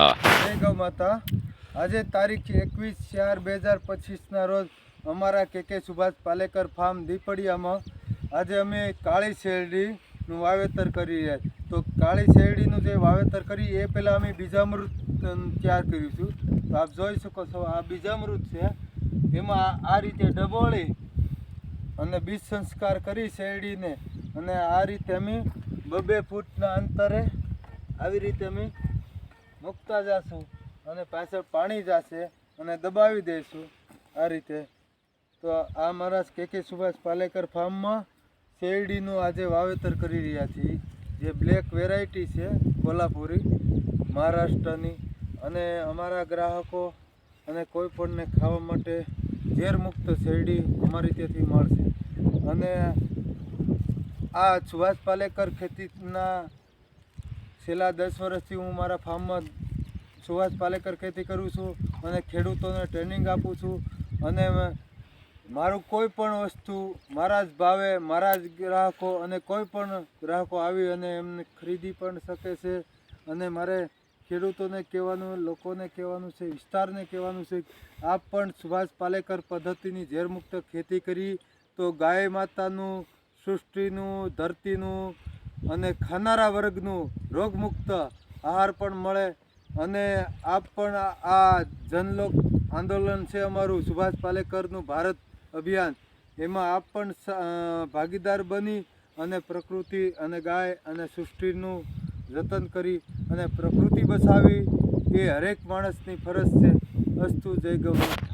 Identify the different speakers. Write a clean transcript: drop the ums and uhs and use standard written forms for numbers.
Speaker 1: હા.
Speaker 2: જય ગૌ માતા. આજે તારીખ 21/4/2025ના રોજ અમારા કે સુભાષ પાલેકર ફાર્મ દીપડિયામાં આજે અમે કાળી શેરડીનું વાવેતર કરી રહ્યા છીએ. તો કાળી શેરડીનું જે વાવેતર કરી એ પહેલાં અમે બીજામૃત તૈયાર કર્યું છું. તો આપ જોઈ શકો છો આ બીજામૃત છે. એમાં આ રીતે ડબોળી અને બીજ સંસ્કાર કરી શેરડીને અને આ રીતે અમે 2 ફૂટના અંતરે આવી રીતે અમે મૂકતા જશું અને પાછળ પાણી જશે અને દબાવી દઈશું આ રીતે. તો આ મારા કે સુભાષ પાલેકર ફાર્મમાં શેરડીનું આજે વાવેતર કરી રહ્યા છીએ. જે બ્લેક વેરાયટી છે કોલ્હાપુરી મહારાષ્ટ્રની, અને અમારા ગ્રાહકો અને કોઈ પણને ખાવા માટે ઝેરમુક્ત શેરડી અમારી ત્યાંથી મળશે. અને આ સુભાષ પાલેકર ખેતીના છેલ્લા 10 વર્ષથી હું મારા ફાર્મમાં સુભાષ પાલેકર ખેતી કરું છું અને ખેડૂતોને ટ્રેનિંગ આપું છું. અને મારું કોઈ પણ વસ્તુ મારા જ ભાવે મારા જ ગ્રાહકો અને કોઈ પણ ગ્રાહકો આવી અને એમને ખરીદી પણ શકે છે. અને મારે ખેડૂતોને કહેવાનું, લોકોને કહેવાનું છે, વિસ્તારને કહેવાનું છે, આપ પણ સુભાષ પાલેકર પદ્ધતિની ઝેરમુક્ત ખેતી કરી તો ગાય માતાનું, સૃષ્ટિનું, ધરતીનું અને ખાનારા વર્ગનું રોગમુક્ત આહાર પણ મળે. અને આપ પણ આ જનલોક આંદોલન છે અમારું સુભાષ પાલેકરનું ભારત અભિયાન, એમાં આપ પણ ભાગીદાર બની અને પ્રકૃતિ અને ગાય અને સૃષ્ટિનું જતન કરી અને પ્રકૃતિ બચાવવી એ હરેક માણસની ફરજ છે. અસ્તુ. જય ગૌ માતા.